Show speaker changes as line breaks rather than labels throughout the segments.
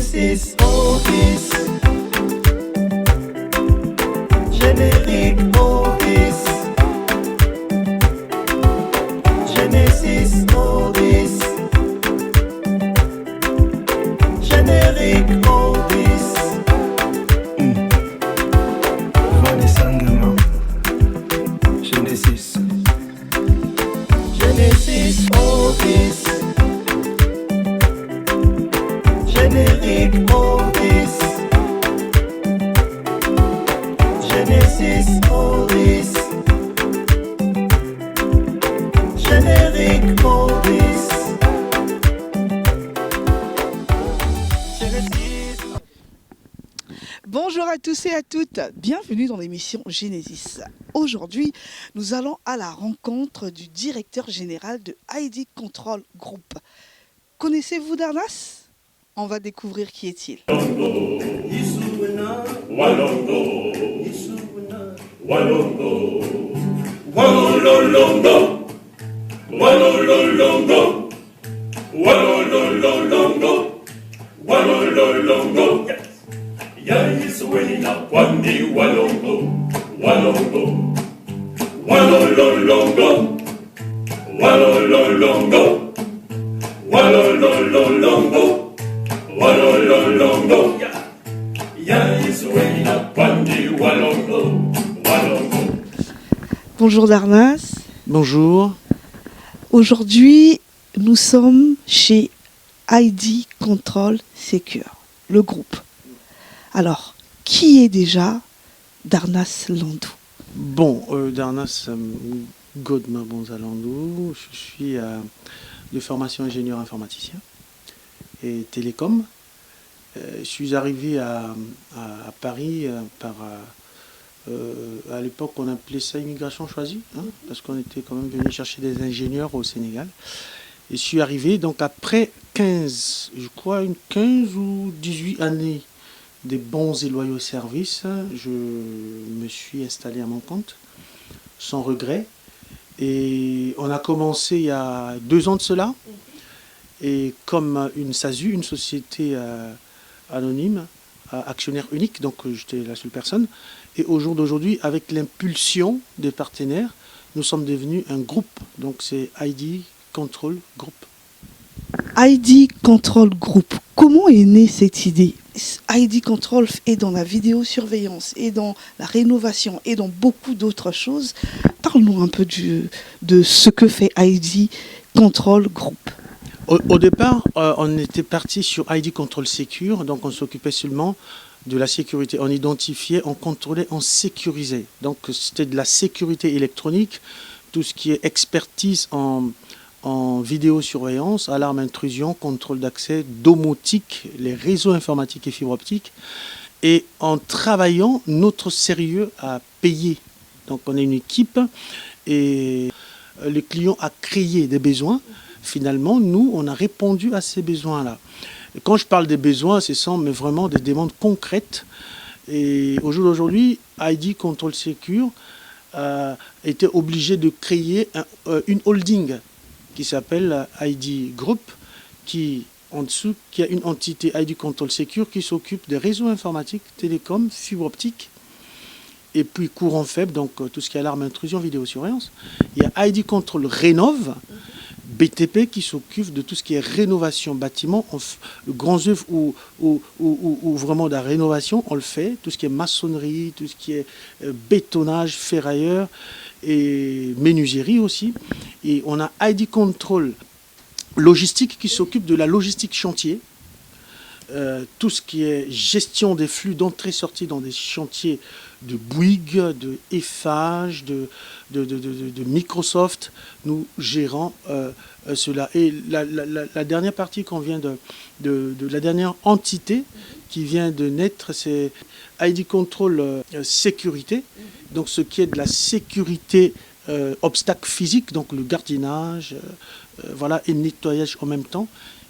Genesis Otis, générique Otis, Genesis Otis, générique Otis.
Vanessa Ngama, Genesis.
Genesis Otis, générique Otis, Genesis Otis, générique Otis, Genesis.
Bonjour à tous et à toutes, bienvenue dans l'émission Genesis. Aujourd'hui, nous allons à la rencontre du directeur général de ID Control Group. Connaissez-vous Darnas? On va découvrir qui est-il. Bonjour Darnas.
Bonjour.
Aujourd'hui, nous sommes chez ID Control Secure, le groupe. Alors, qui est déjà Darnas Landou?
Bon, Darnas Godma Bonzalandou, je suis de formation ingénieur informaticien et télécom. Je suis arrivé à Paris par, à l'époque on appelait ça immigration choisie, hein, parce qu'on était quand même venu chercher des ingénieurs au Sénégal. Et je suis arrivé donc après 15 ou 18 années des bons et loyaux services, je me suis installé à mon compte, sans regret. Et on a commencé il y a 2 ans de cela, et comme une SASU, une société anonyme, actionnaire unique, donc j'étais la seule personne. Et au jour d'aujourd'hui, avec l'impulsion des partenaires, nous sommes devenus un groupe, donc c'est ID Control Group.
ID Control Group, comment est née cette idée? ID Control est dans la vidéosurveillance, et dans la rénovation, et dans beaucoup d'autres choses. Parle-nous un peu de ce que fait ID Control Group.
Au départ, on était parti sur ID Control Secure, donc on s'occupait seulement de la sécurité. On identifiait, on contrôlait, on sécurisait. Donc c'était de la sécurité électronique, tout ce qui est expertise en vidéosurveillance, alarme intrusion, contrôle d'accès, domotique, les réseaux informatiques et fibre optique. Et en travaillant, notre sérieux a payé. Donc on est une équipe et le client a créé des besoins. Finalement, nous, on a répondu à ces besoins-là. Et quand je parle des besoins, ce sont mais vraiment des demandes concrètes. Et au jour d'aujourd'hui, ID Control Secure était obligé de créer une holding qui s'appelle ID Group, qui en dessous, qui a une entité ID Control Secure qui s'occupe des réseaux informatiques, télécom, fibre optique, et puis courant faible, donc tout ce qui est alarme, intrusion, vidéosurveillance. Il y a ID Control Rénov, BTP, qui s'occupe de tout ce qui est rénovation bâtiment, grands œuvres ou vraiment de la rénovation, on le fait, tout ce qui est maçonnerie, tout ce qui est bétonnage, ferrailleur et menuiserie aussi. Et on a ID Control Logistique qui s'occupe de la logistique chantier, tout ce qui est gestion des flux d'entrée-sortie dans des chantiers de Bouygues, de Eiffage, de Microsoft, nous gérons cela. Et la dernière partie qu'on vient de la dernière entité qui vient de naître, c'est ID Control Sécurité, donc ce qui est de la sécurité obstacle physique, donc le gardiennage, voilà, et le nettoyage en même temps.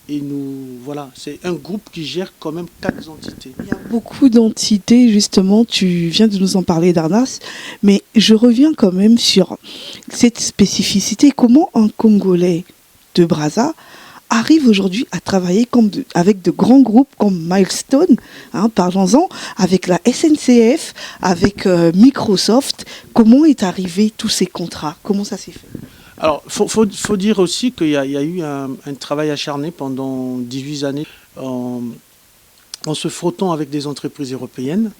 Et nous, voilà, c'est un groupe qui gère quand même 4 entités.
Il y a beaucoup d'entités, justement, tu viens de nous en parler, Darnas, mais je reviens quand même sur cette spécificité. Comment un Congolais de Brazza arrive aujourd'hui à travailler avec de grands groupes comme Milestone, parlons-en, avec la SNCF, avec Microsoft. Comment est arrivé tous ces contrats? Comment ça s'est fait?
Alors, faut dire aussi qu'il y a eu un travail acharné pendant 18 années en se frottant avec des entreprises européennes.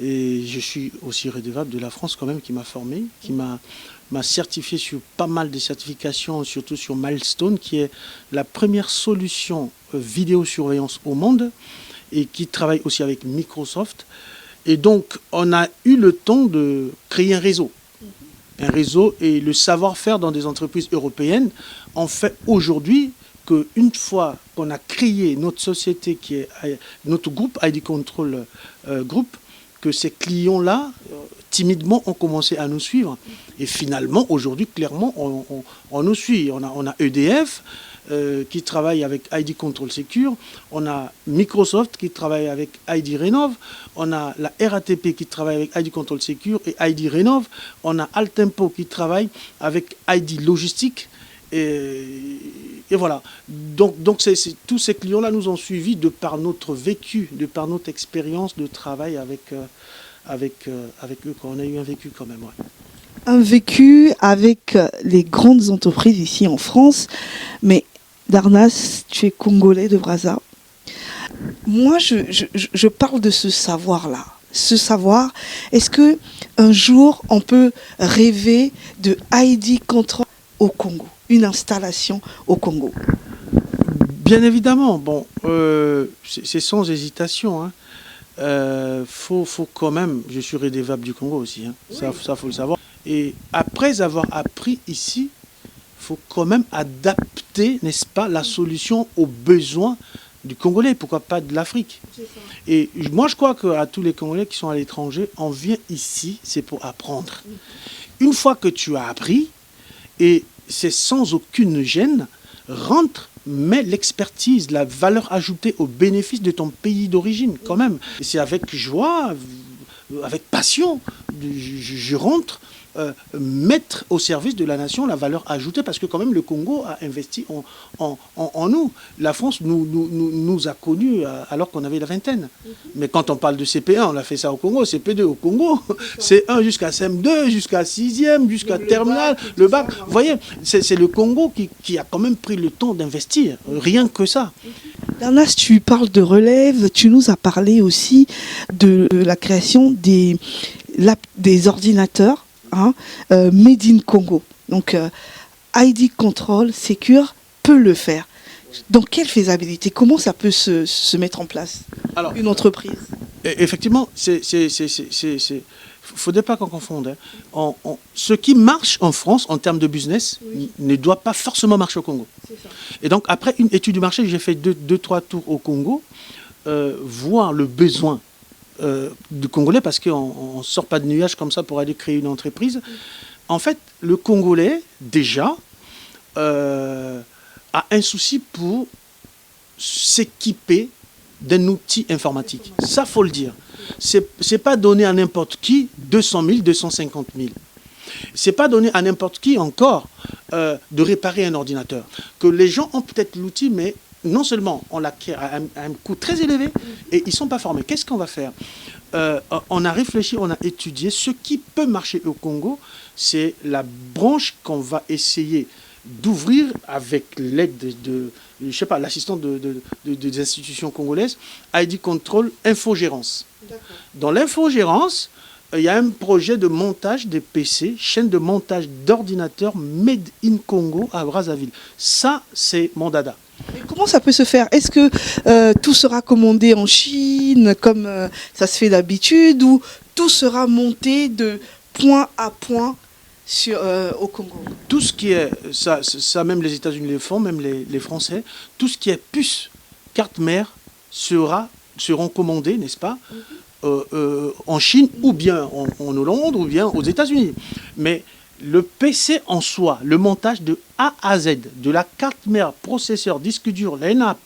Et je suis aussi redevable de la France quand même, qui m'a formé, qui m'a certifié sur pas mal de certifications, surtout sur Milestone, qui est la première solution vidéosurveillance au monde et qui travaille aussi avec Microsoft. Et donc, on a eu le temps de créer un réseau. Un réseau et le savoir-faire dans des entreprises européennes en fait aujourd'hui qu'une fois qu'on a créé notre société, qui est notre groupe, ID Control Group, que ces clients-là, timidement, ont commencé à nous suivre. Et finalement, aujourd'hui, clairement, on nous suit. On a EDF qui travaille avec ID Control Secure. On a Microsoft qui travaille avec ID Renov. On a la RATP qui travaille avec ID Control Secure et ID Renov. On a Altempo qui travaille avec ID Logistique. Et voilà. Donc tous ces clients-là nous ont suivis de par notre vécu, de par notre expérience de travail avec eux. On a eu un vécu quand même. Ouais.
Un vécu avec les grandes entreprises ici en France. Mais Darnas, tu es Congolais de Brazza. Moi, je parle de ce savoir-là. Ce savoir, est-ce que un jour on peut rêver de ID Control au Congo, une installation au Congo?
Bien évidemment, bon, c'est sans hésitation. Faut quand même, je suis redevable du Congo aussi, oui. Ça faut le savoir. Et après avoir appris ici, il faut quand même adapter, n'est-ce pas, la solution aux besoins du Congolais, pourquoi pas de l'Afrique. Et moi, je crois qu'à tous les Congolais qui sont à l'étranger, on vient ici, c'est pour apprendre. Une fois que tu as appris, et c'est sans aucune gêne, rentre, mets l'expertise, la valeur ajoutée au bénéfice de ton pays d'origine, quand même. Et c'est avec joie, avec passion, je rentre, mettre au service de la nation la valeur ajoutée, parce que quand même le Congo a investi en nous. La France nous a connus alors qu'on avait la vingtaine. Mais quand on parle de CP1, on a fait ça au Congo, CP2 au Congo, C1 jusqu'à CM2, jusqu'à 6e, jusqu'à terminale, le bac. Vous voyez, c'est le Congo qui a quand même pris le temps d'investir, rien que ça.
Darnas, tu parles de relève, tu nous as parlé aussi de la création des ordinateurs Made in Congo. Donc, ID Control Secure peut le faire. Dans quelle faisabilité? Comment ça peut se mettre en place? Alors, une entreprise?
Effectivement, faudrait pas qu'on confonde. Ce qui marche en France en termes de business ne doit pas forcément marcher au Congo. Et donc, après une étude du marché, j'ai fait 2-3 tours au Congo, voir le besoin du Congolais, parce qu'on ne sort pas de nuages comme ça pour aller créer une entreprise. En fait, le Congolais, déjà, a un souci pour s'équiper d'un outil informatique. Ça, faut le dire. C'est pas donné à n'importe qui 200 000, 250 000. C'est pas donné à n'importe qui encore de réparer un ordinateur. Que les gens ont peut-être l'outil, mais non seulement on l'acquiert à un coût très élevé et ils ne sont pas formés. Qu'est-ce qu'on va faire? On a réfléchi, on a étudié. Ce qui peut marcher au Congo, c'est la branche qu'on va essayer d'ouvrir avec l'aide de je sais pas, l'assistant des institutions congolaises, ID Control Infogérance. Dans l'infogérance, il y a un projet de montage des PC, chaîne de montage d'ordinateurs made in Congo à Brazzaville. Ça, c'est mon dada.
Et comment ça peut se faire? Est-ce que tout sera commandé en Chine, comme ça se fait d'habitude, ou tout sera monté de point à point au Congo?
Tout ce qui est, ça même les États-Unis le font, même les Français, tout ce qui est puce, carte mère, seront commandés, n'est-ce pas, en Chine, ou bien en Hollande, ou bien aux États-Unis. Mais le PC en soi, le montage de A à Z, de la carte mère, processeur, disque dur, l'ENAP,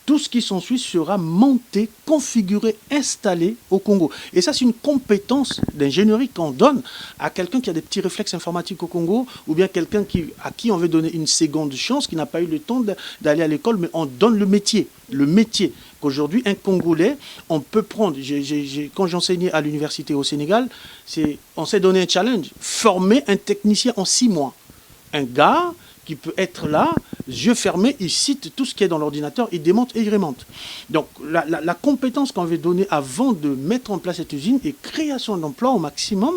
tout ce qui s'ensuit sera monté, configuré, installé au Congo. Et ça, c'est une compétence d'ingénierie qu'on donne à quelqu'un qui a des petits réflexes informatiques au Congo, ou bien quelqu'un à qui on veut donner une seconde chance, qui n'a pas eu le temps d'aller à l'école, mais on donne le métier. Le métier qu'aujourd'hui, un Congolais, on peut prendre. Quand j'enseignais à l'université au Sénégal, on s'est donné un challenge, former un technicien en 6 mois. Un gars qui peut être là, yeux fermés, il cite tout ce qui est dans l'ordinateur, il démonte et il remonte. Donc la compétence qu'on veut donner avant de mettre en place cette usine est création d'emplois au maximum,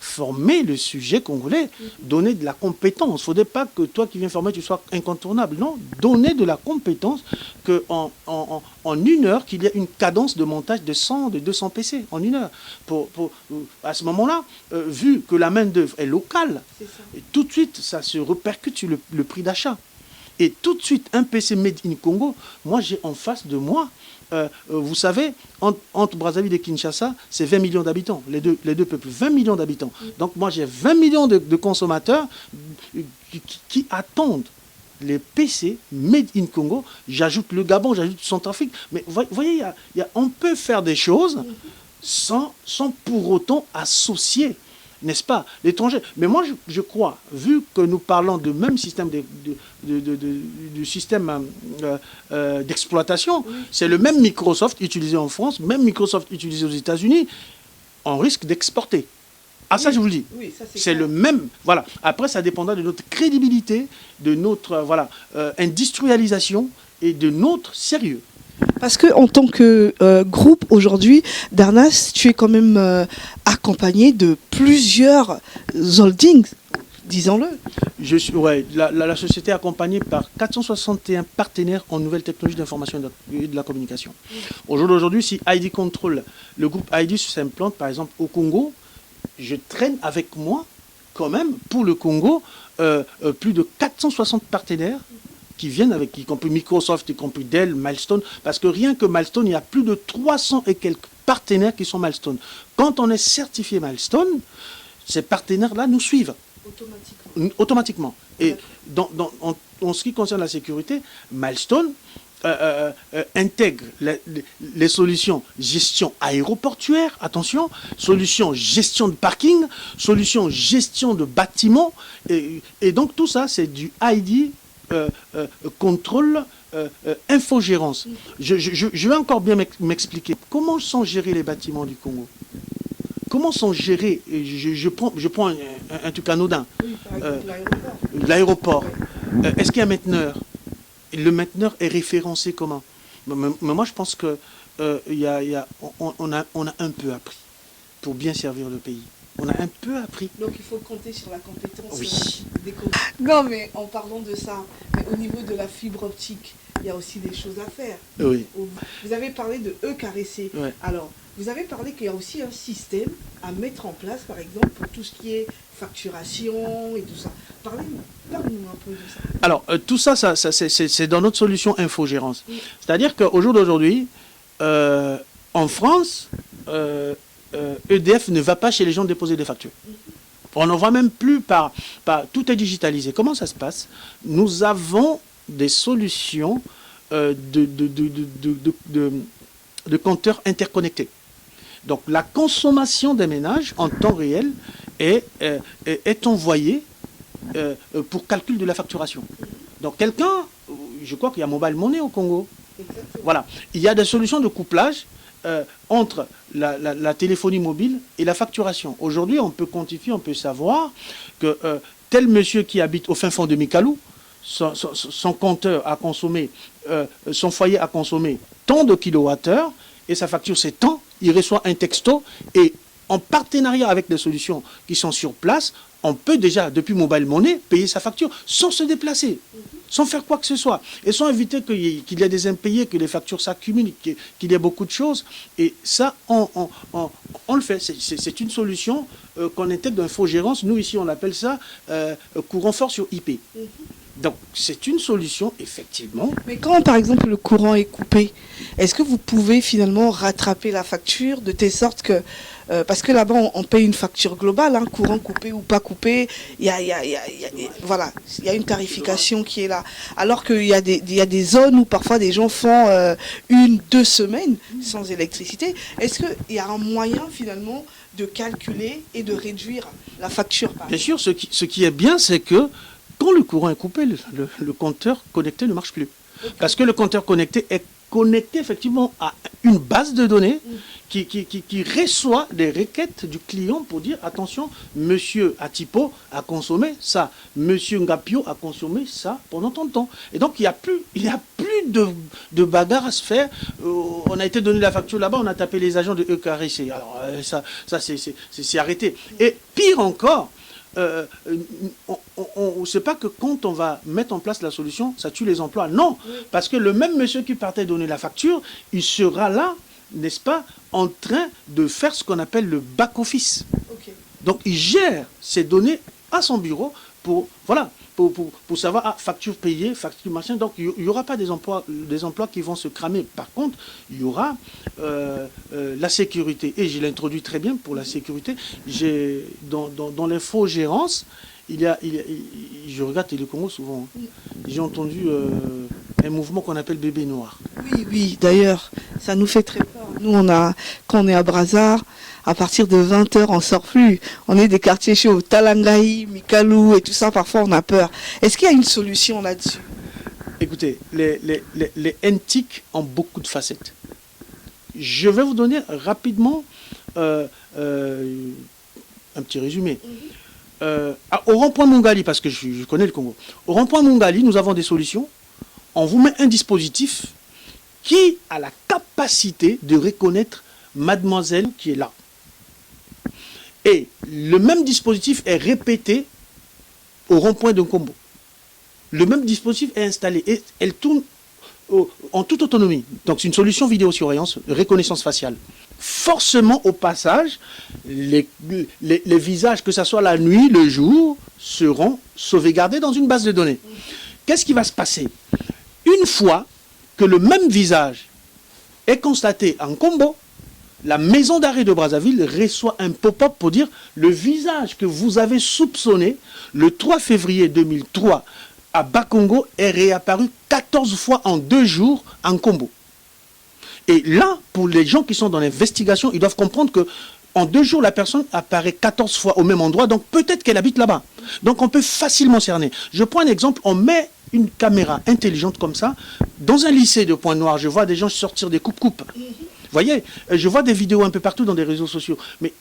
former le sujet congolais, donner de la compétence. Il ne faudrait pas que toi qui viens former, tu sois incontournable. Non, donner de la compétence qu'en en 1 heure, qu'il y ait une cadence de montage de 100, de 200 PC en 1 heure. À ce moment-là, vu que la main-d'œuvre est locale, et tout de suite, ça se répercute sur le prix d'achat. Et tout de suite, un PC made in Congo, moi j'ai en face de moi, vous savez, entre Brazzaville et Kinshasa, c'est 20 millions d'habitants, les deux peuples, 20 millions d'habitants. Donc moi j'ai 20 millions de consommateurs qui attendent les PC made in Congo. J'ajoute le Gabon, j'ajoute Centrafrique. Mais vous voyez, on peut faire des choses sans pour autant associer, n'est-ce pas, l'étranger. Mais moi, je crois, vu que nous parlons du même système du système d'exploitation, c'est le même Microsoft utilisé en France, même Microsoft utilisé aux États-Unis, on risque d'exporter. Ah, ça, je vous le dis.
Oui,
c'est le même. Voilà. Après, ça dépendra de notre crédibilité, de notre industrialisation et de notre sérieux.
Parce qu'en tant que groupe aujourd'hui, Darnas, tu es quand même accompagné de plusieurs holdings, disons-le.
La société est accompagnée par 461 partenaires en nouvelles technologies d'information et de la communication. Aujourd'hui, si ID Control, le groupe ID s'implante par exemple au Congo, je traîne avec moi quand même pour le Congo plus de 460 partenaires qui viennent avec, y compris Microsoft, y compris Dell, Milestone, parce que rien que Milestone, il y a plus de 300 et quelques partenaires qui sont Milestone. Quand on est certifié Milestone, ces partenaires-là nous suivent. Automatiquement. Et en ce qui concerne la sécurité, Milestone intègre les solutions gestion aéroportuaire, attention, solutions gestion de parking, solutions gestion de bâtiments, et donc tout ça, c'est du ID contrôle, infogérance. Je vais encore bien m'expliquer. Comment sont gérés les bâtiments du Congo? Comment sont gérés? Je prends un truc anodin.
Oui, par exemple,
l'aéroport. Est-ce qu'il y a un mainteneur? Le mainteneur est référencé comment? Mais moi, je pense que on a un peu appris pour bien servir le pays. On a un peu appris.
Donc il faut compter sur la compétence des cours.
Oui.
Non, mais en parlant de ça, au niveau de la fibre optique, il y a aussi des choses à faire.
Oui.
Vous avez parlé de E-caressé.
Ouais.
Alors, vous avez parlé qu'il y a aussi un système à mettre en place, par exemple, pour tout ce qui est facturation et tout ça. Parlez-nous un peu de ça.
Alors, tout ça, c'est dans notre solution infogérance. Oui. C'est-à-dire qu'au jour d'aujourd'hui, en France, EDF ne va pas chez les gens déposer des factures. On n'en voit même plus tout est digitalisé. Comment ça se passe? Nous avons des solutions de compteurs interconnectés. Donc la consommation des ménages en temps réel est envoyée pour calcul de la facturation. Donc quelqu'un, je crois qu'il y a Mobile Money au Congo. Exactement. Voilà. Il y a des solutions de couplage entre la téléphonie mobile et la facturation. Aujourd'hui, on peut quantifier, on peut savoir que tel monsieur qui habite au fin fond de Mikalou, son compteur a consommé, son foyer a consommé tant de kilowattheures et sa facture c'est tant, il reçoit un texto et en partenariat avec des solutions qui sont sur place, on peut déjà, depuis Mobile Money, payer sa facture sans se déplacer, sans faire quoi que ce soit. Et sans éviter qu'il y ait des impayés, que les factures s'accumulent, qu'il y ait beaucoup de choses. Et ça, on le fait. C'est une solution qu'on intègre dans l'infogérance. Nous, ici, on appelle ça courant fort sur IP. Donc, c'est une solution, effectivement.
Mais quand, par exemple, le courant est coupé, est-ce que vous pouvez finalement rattraper la facture de telle sorte que Parce que là-bas, on paye une facture globale, hein, courant coupé ou pas coupé. Voilà, il y a une tarification qui est là. Alors qu'il y a des zones où parfois des gens font 1-2 semaines sans électricité. Est-ce qu'il y a un moyen finalement de calculer et de réduire la facture?
Bien sûr, ce qui est bien, c'est que quand le courant est coupé, le compteur connecté ne marche plus. Parce que le compteur connecté est connecté effectivement à une base de données qui reçoit des requêtes du client pour dire attention, monsieur Atipo a consommé ça, monsieur Ngapio a consommé ça pendant tant de temps. Et donc il n'y a plus de bagarre à se faire. On a été donné la facture là-bas, on a tapé les agents de EKRC. Alors ça c'est arrêté. Et pire encore, on ne sait pas que quand on va mettre en place la solution, ça tue les emplois. Non, parce que le même monsieur qui partait donner la facture, il sera là, n'est-ce pas, en train de faire ce qu'on appelle le back-office.
Okay.
Donc, il gère ces données à son bureau pour savoir, facture payée, facture machin. Donc, il n'y aura pas des emplois qui vont se cramer. Par contre, il y aura la sécurité. Et je l'introduis très bien pour la sécurité. Dans l'infogérance, je regarde Télécongo souvent. J'ai entendu un mouvement qu'on appelle bébé noir.
Oui, d'ailleurs, ça nous fait très peur. Nous, quand on est à Brazzard, à partir de 20h, on ne sort plus. On est des quartiers chauds, Talangaï, Mikalou et tout ça, parfois on a peur. Est-ce qu'il y a une solution là-dessus?
Écoutez, les NTIC ont beaucoup de facettes. Je vais vous donner rapidement un petit résumé. Au rond-point Mongali, parce que je connais le Congo, au rond-point Mongali, nous avons des solutions. On vous met un dispositif qui a la capacité de reconnaître mademoiselle qui est là. Et le même dispositif est répété au rond-point de Nkombo. Le même dispositif est installé et elle tourne en toute autonomie. Donc c'est une solution vidéosurveillance, reconnaissance faciale. Forcément, au passage, les visages, que ce soit la nuit, le jour, seront sauvegardés dans une base de données. Qu'est-ce qui va se passer? Une fois que le même visage est constaté en Combo, la maison d'arrêt de Brazzaville reçoit un pop-up pour dire le visage que vous avez soupçonné le 3 février 2003 à Bakongo est réapparu 14 fois en 2 jours en Combo. Et là, pour les gens qui sont dans l'investigation, ils doivent comprendre que en 2 jours, la personne apparaît 14 fois au même endroit, donc peut-être qu'elle habite là-bas. Donc on peut facilement cerner. Je prends un exemple, on met une caméra intelligente comme ça, dans un lycée de Pointe-Noire, je vois des gens sortir des coupes-coupes. Vous voyez, je vois des vidéos un peu partout dans des réseaux sociaux. Mais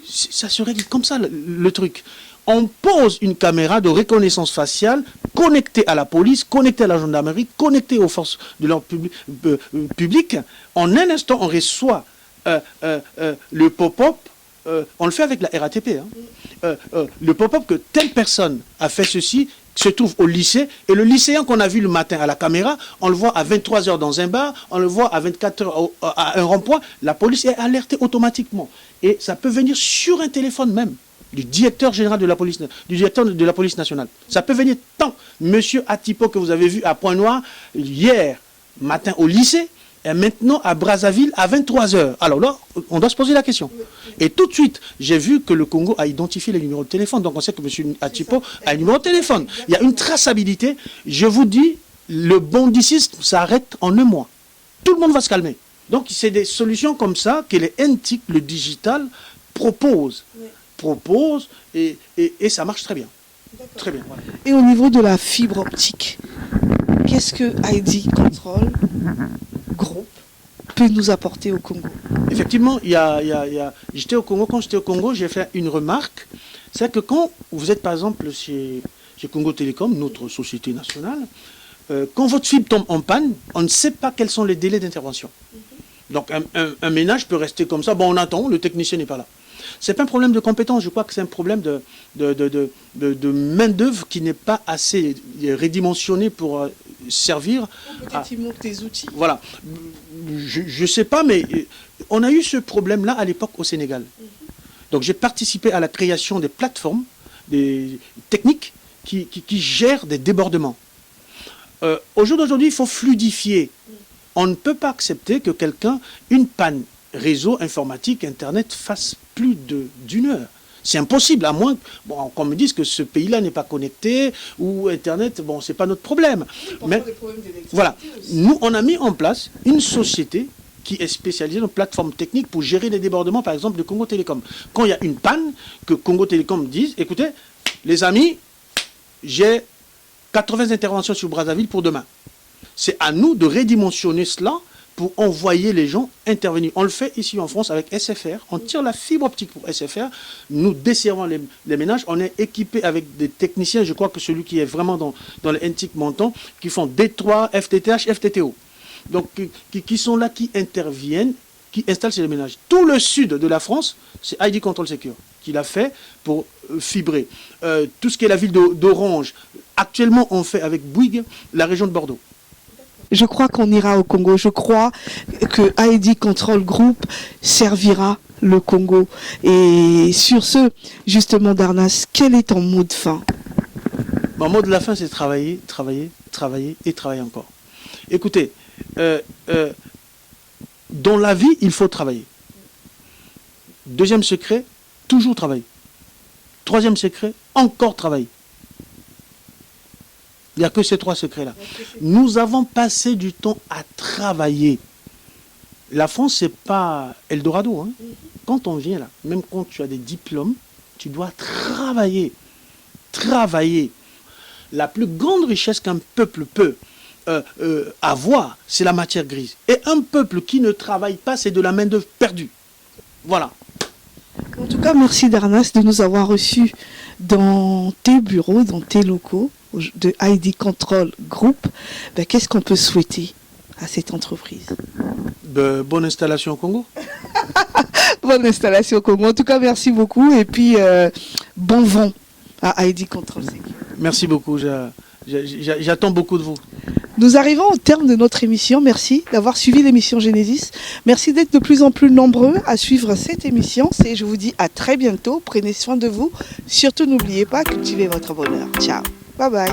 ça se règle comme ça, le truc. On pose une caméra de reconnaissance faciale connectée à la police, connectée à la gendarmerie, connectée aux forces de l'ordre public. En un instant, on reçoit le pop-up. On le fait avec la RATP. Le pop-up que telle personne a fait ceci se trouve au lycée, et le lycéen qu'on a vu le matin à la caméra, on le voit à 23h dans un bar, on le voit à 24h à un rond-point, la police est alertée automatiquement. Et ça peut venir sur un téléphone même, du directeur général de la police, du directeur de la police nationale. Ça peut venir tant, monsieur Atipo que vous avez vu à Pointe-Noire, hier matin au lycée, et maintenant à Brazzaville à 23h. Alors là, on doit se poser la question. Et tout de suite, j'ai vu que le Congo a identifié les numéros de téléphone. Donc on sait que M. Atipo a un numéro de téléphone. Il y a une traçabilité. Je vous dis, le bondicisme s'arrête en 1 mois. Tout le monde va se calmer. Donc c'est des solutions comme ça que les NTIC, le digital, proposent. Et ça marche très bien. Très bien. Voilà.
Et au niveau de la fibre optique, qu'est-ce que ID Control Group peut nous apporter au Congo?
Effectivement, j'étais au Congo. Quand j'étais au Congo, j'ai fait une remarque. C'est que quand vous êtes par exemple chez Congo Télécom, notre société nationale, quand votre fibre tombe en panne, on ne sait pas quels sont les délais d'intervention. Donc un ménage peut rester comme ça. Bon, on attend, le technicien n'est pas là. Ce n'est pas un problème de compétence, je crois que c'est un problème de main-d'œuvre qui n'est pas assez redimensionnée pour servir.
Peut-être il manque des outils.
Voilà. Je ne sais pas, mais on a eu ce problème-là à l'époque au Sénégal. Donc j'ai participé à la création des plateformes, des techniques qui gèrent des débordements. Au jour d'aujourd'hui, il faut fluidifier. On ne peut pas accepter que quelqu'un, une panne réseau, informatique, Internet, fasse plus d'une heure. C'est impossible, à moins qu'on me dise que ce pays-là n'est pas connecté ou Internet, bon, c'est pas notre problème. Mais voilà, nous, on a mis en place une société qui est spécialisée dans plateforme technique pour gérer les débordements, par exemple, de Congo Télécom. Quand il y a une panne, que Congo Télécom dise, écoutez, les amis, j'ai 80 interventions sur Brazzaville pour demain. C'est à nous de redimensionner cela pour envoyer les gens intervenir. On le fait ici en France avec SFR. On tire la fibre optique pour SFR. Nous desservons les ménages. On est équipé avec des techniciens, je crois que celui qui est vraiment dans les NTIC montants, qui font D3, FTTH, FTTO. Donc, qui sont là, qui interviennent, qui installent ces ménages. Tout le sud de la France, c'est ID Control Secure qui l'a fait pour fibrer. Tout ce qui est la ville d'Orange. Actuellement, on fait avec Bouygues la région de Bordeaux.
Je crois qu'on ira au Congo. Je crois que ID Control Group servira le Congo. Et sur ce, justement, Darnas, quel est ton mot de fin?
Mon mot de la fin, c'est travailler, travailler, travailler et travailler encore. Écoutez, dans la vie, il faut travailler. Deuxième secret, toujours travailler. Troisième secret, encore travailler. Il n'y a que ces 3 secrets-là. Nous avons passé du temps à travailler. La France, ce n'est pas Eldorado. Hein. Quand on vient là, même quand tu as des diplômes, tu dois travailler. Travailler. La plus grande richesse qu'un peuple peut avoir, c'est la matière grise. Et un peuple qui ne travaille pas, c'est de la main-d'œuvre perdue. Voilà.
En tout cas, merci Darnas de nous avoir reçus dans tes bureaux, dans tes locaux de ID Control Group. Qu'est-ce qu'on peut souhaiter à cette entreprise?
Bonne installation au Congo.
Bonne installation au Congo. En tout cas, merci beaucoup. Et puis, bon vent à ID Control Secure.
Merci beaucoup. J'attends beaucoup de vous.
Nous arrivons au terme de notre émission. Merci d'avoir suivi l'émission Genesis. Merci d'être de plus en plus nombreux à suivre cette émission. Et je vous dis à très bientôt. Prenez soin de vous. Surtout, n'oubliez pas, cultivez votre bonheur. Ciao. Bye bye.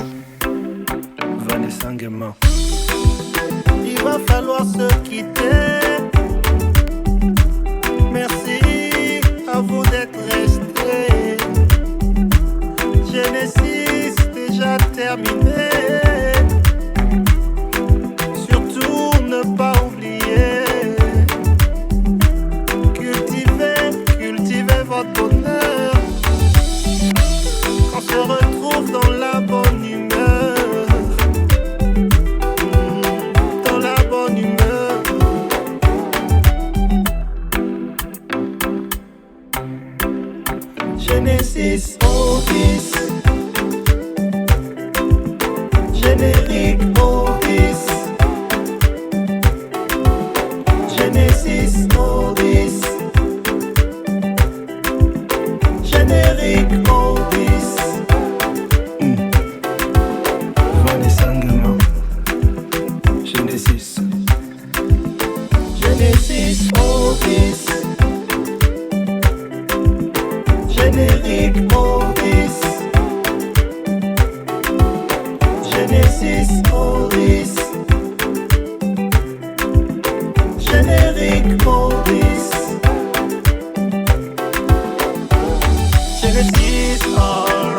Vanessa Nguema.
Il va falloir se quitter. Merci à vous d'être restés. Genesis déjà terminé. Surtout ne pas oublier. Cultivez votre bonheur. On se retrouve dans la bonne humeur. Dans la bonne humeur. Genesis Orbis. Générique Orbis. Genesis Orbis. Générique Orbis.
Vanessa Nguema. Genesis.
Genesis Orbis. Générique Orbis. Genesis Orbis. Générique Orbis. Genesis, alright.